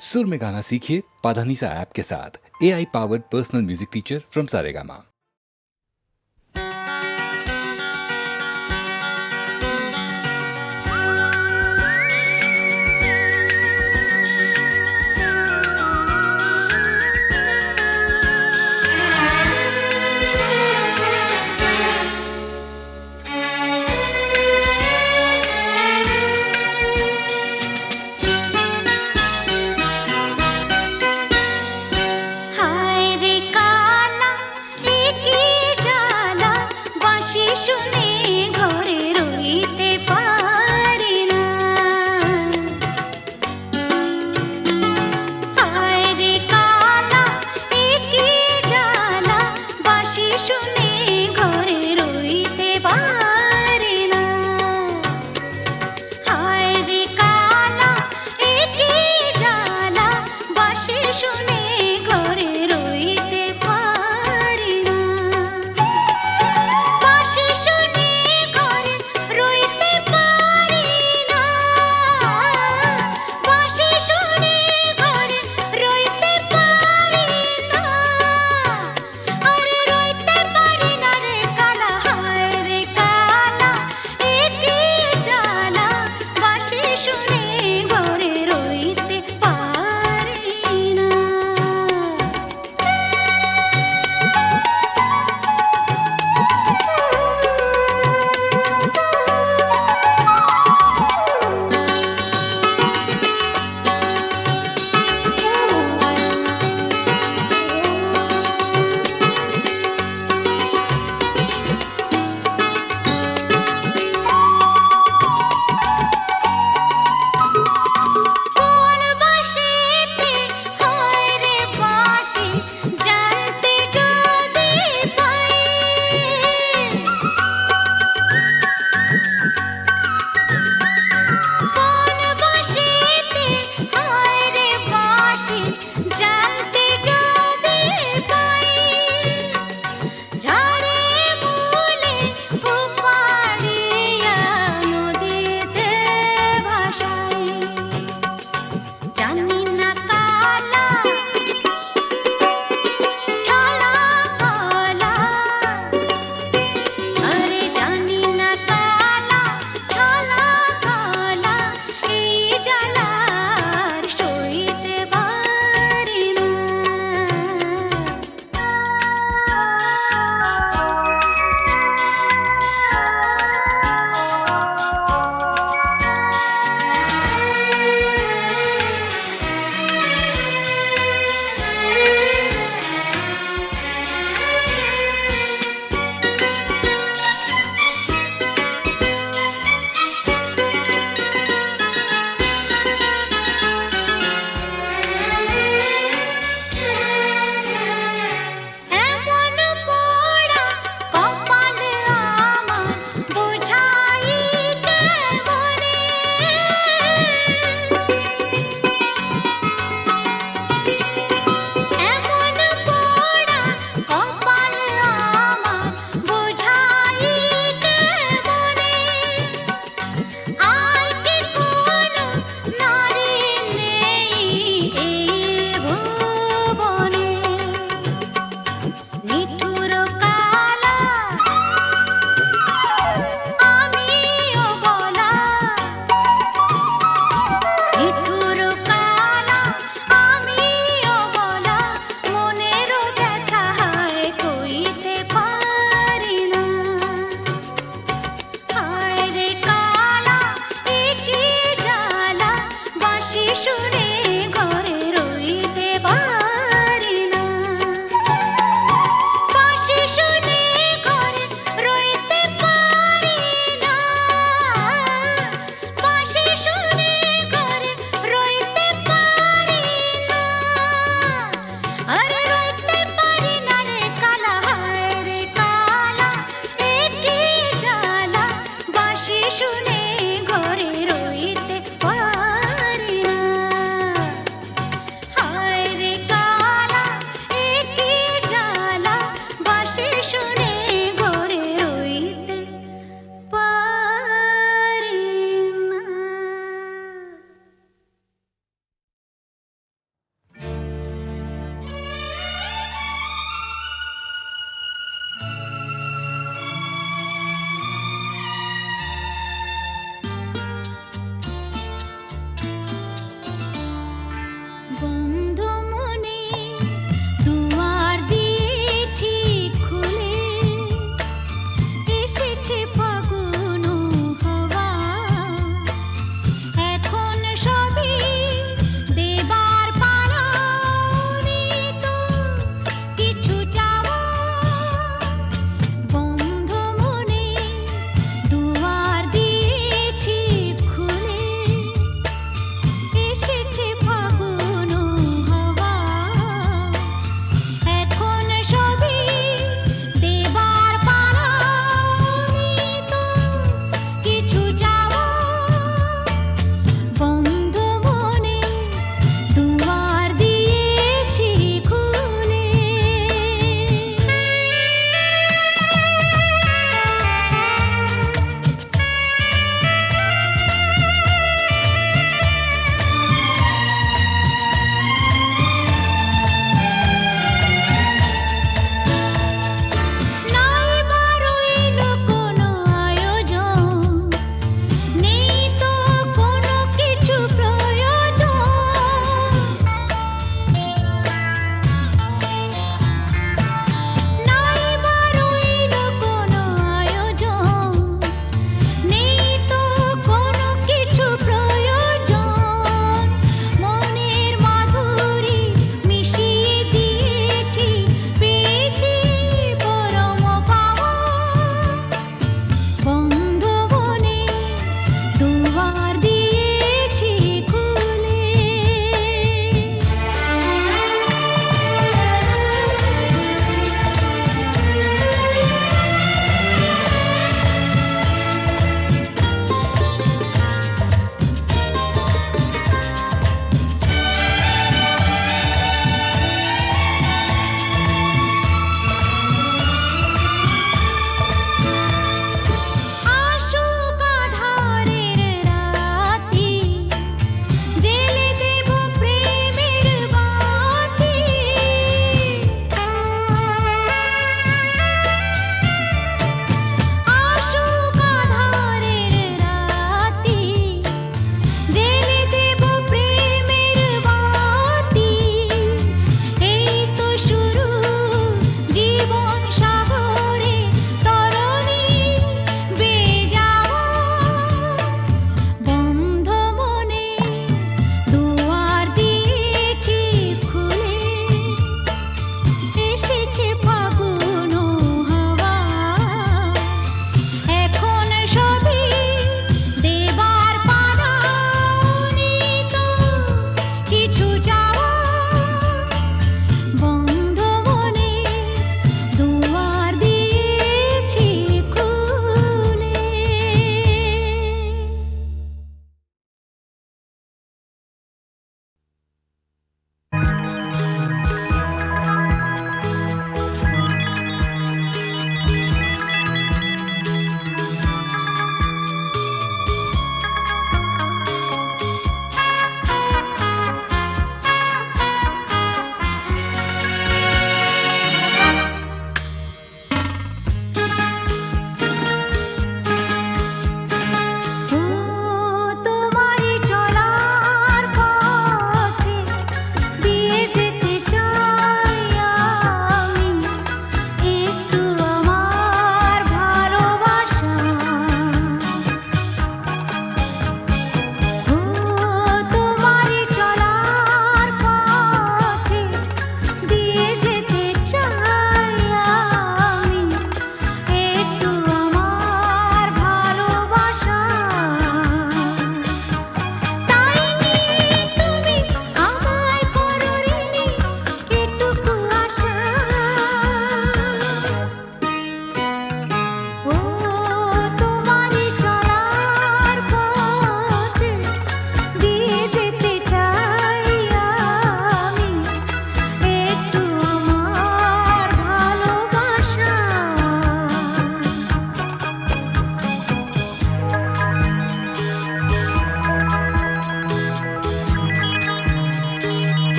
सुर में गाना सीखिए पाधानीसा ऐप के साथ। AI powered personal music teacher from Saregama.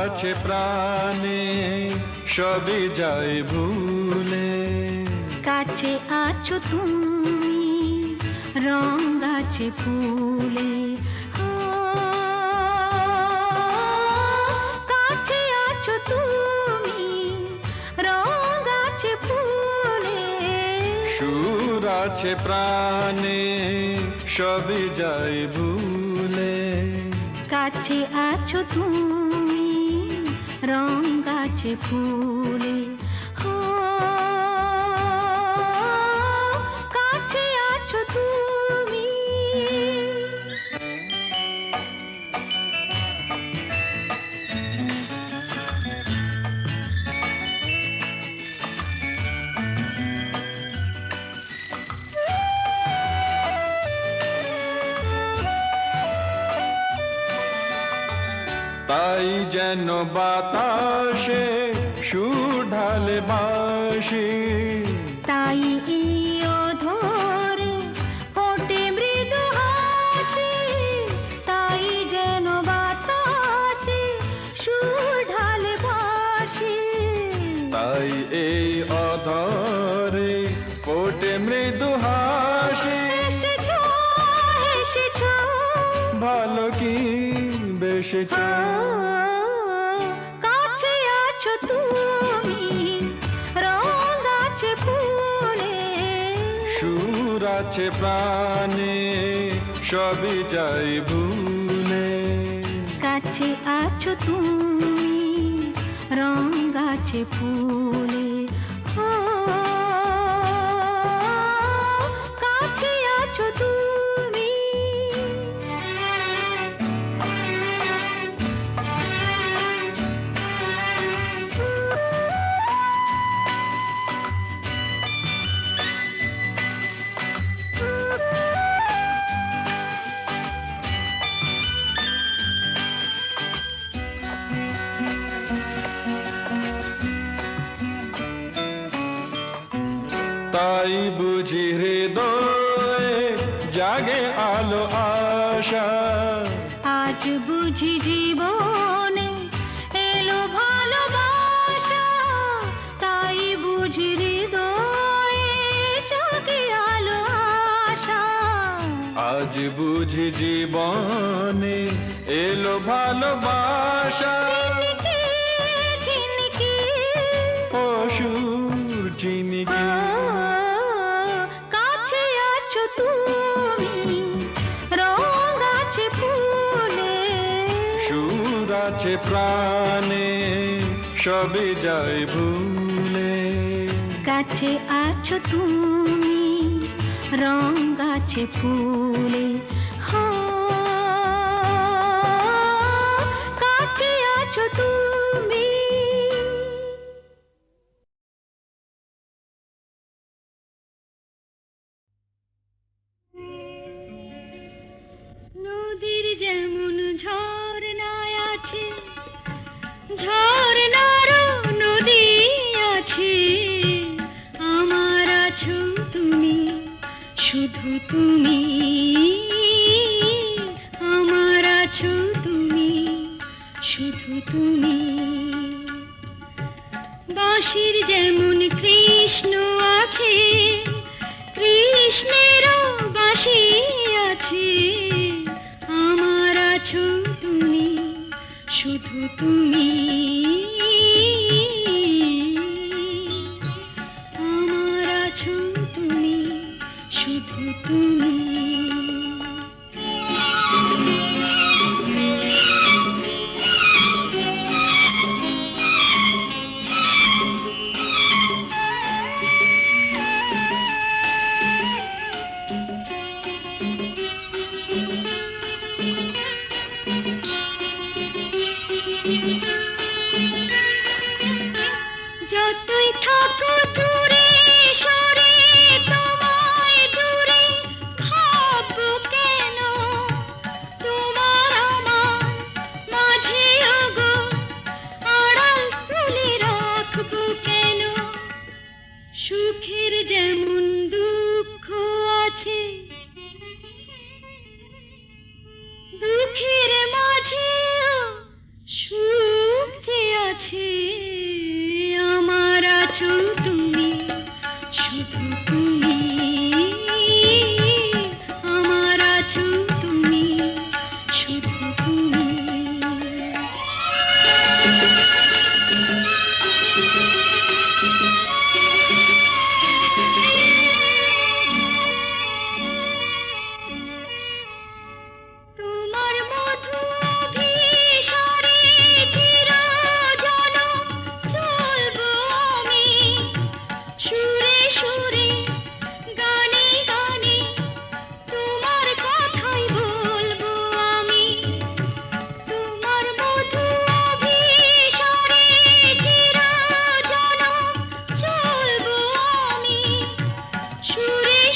আছে প্রাণে সবই যায় ভুলে, কাছে আছো তুমি রং গাছে ফুলে, ও, কাছে আছো তুমি রং গাছে ফুলে, সুর আছে প্রাণে সবই যায় ভুলে, কাছে আছো তুমি রং গাছে ফুলে, ও, কাছে আছো তুমি। তাই যেন বাতাসে সুর ঢালে বাঁশি, তাই এই অধরে ফোটে মৃদু হাসি, তাই যেন বাতাসে সুর ঢালে বাঁশি, তাই এই অধরে ফোটে মৃদু হাসি। এসেছো এসেছো ভালো কি বেশেছ, কাছে আছো তুমি রং গাছে ফুলে, সুর আছে প্রাণে সবই যায় ভুলে, কাছে আছো তুমি রং গাছে ফুলে, ও, কাছে আছো তুমি। তাই বুঝি হৃদয়ে জাগে আলো আশা, আজ বুঝি জীবনে এলো ভালোবাসা, তাই বুঝি হৃদয়ে জাগে আলো আশা, আজ বুঝি জীবনে এলো ভালোবাসা। ঝিনিকি ঝিনিকি অসুর চিনিকি, কাছে আছো তুমি রং গাছে ফুলে, সুর আছে প্রাণে সবই যায় ভুলে, কাছে আছো তুমি রং গাছে ফুলে, হো, কাছে আছো তুমি। নদীর যেমন ঝর্ণায় আছে, ঝর্ণারও নদী আছে, আমার আছো তুমি, শুধু তুমি, আমার আছো তুমি, শুধু তুমি। বাঁশির যেমন কৃষ্ণ আছে, কৃষ্ণেরও বাঁশি আছে, আমার আছো তুমি, শুধু তুমি, আমার আছো তুমি, শুধু তুমি। যতই থাকো দূরে সরে, তোমায় দূরে ভাব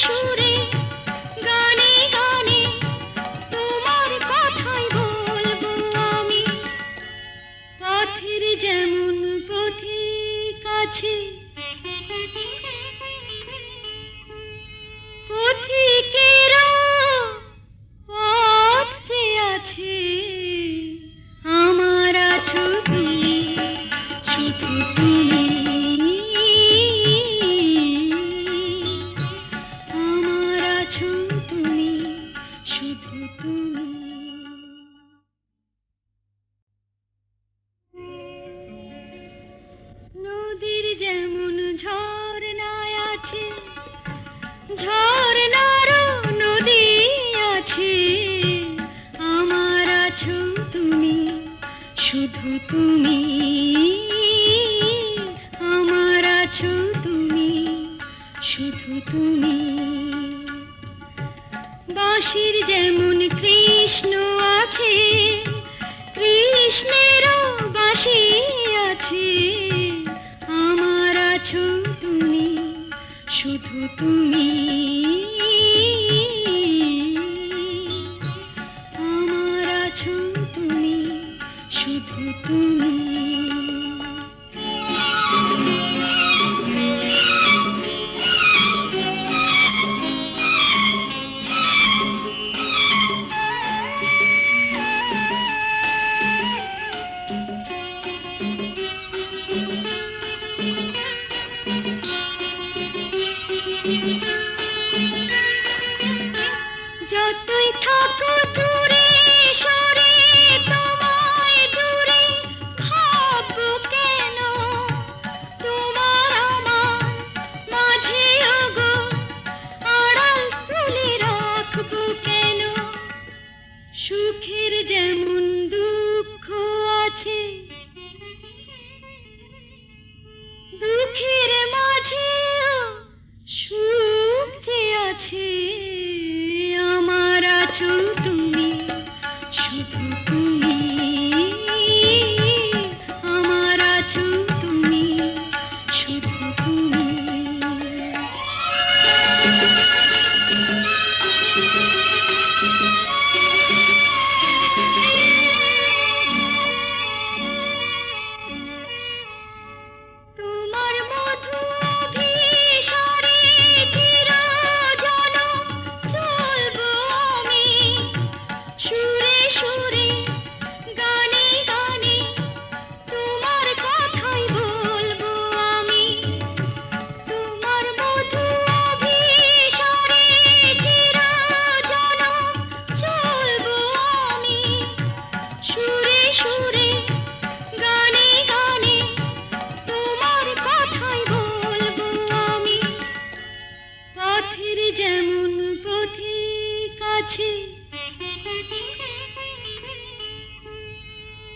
সুরে গানে গানে তোমার কথাই বলবো আমি। পথের যেমন পথিক আছে, পথিকেরও পথ যে আছে। আমার আছো তুমি, শুধু তুমি। আমার আছো তুমি, শুধু তুমি। নদীর যেমন ঝর্ণায় আছে, ঝর্ণারও নদী আছে। আমার আছো তুমি, শুধু তুমি। আমার আছো তুমি, শুধু তুমি। বাঁশির যেমন কৃষ্ণ আছে, কৃষ্ণেরও বাঁশি আছে। আমার আছো তুমি, শুধু তুমি। আমার আছো তুমি, শুধু তুমি। যতই থাকো দূরে সরে, তোমায় দূরে ভাববো কেন? তোমার আমার মাঝে ওগো আড়াল তুলে রাখবো কেন? সুখের যেমন দুঃখ আছে, দুঃখের মাঝেও সুখ যে আছে। আমার আছো তুমি, শুধু তুমি। আমার আছো তুমি, শুধু তুমি। তোমার মধু অভিসারে চিরজনম চলবো আমি। সুরে সুরে গানে গানে তোমার কথাই বলবো আমি। তোমার মধু অভিসারে চিরজনম চলবো আমি। সুরে সুরে গানে গানে তোমার কথাই বলবো আমি। পথের যেমন পথিক আছে,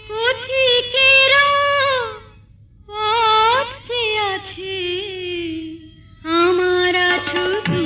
পথিকেরও পথ যে আছে। আমার আছো তুমি,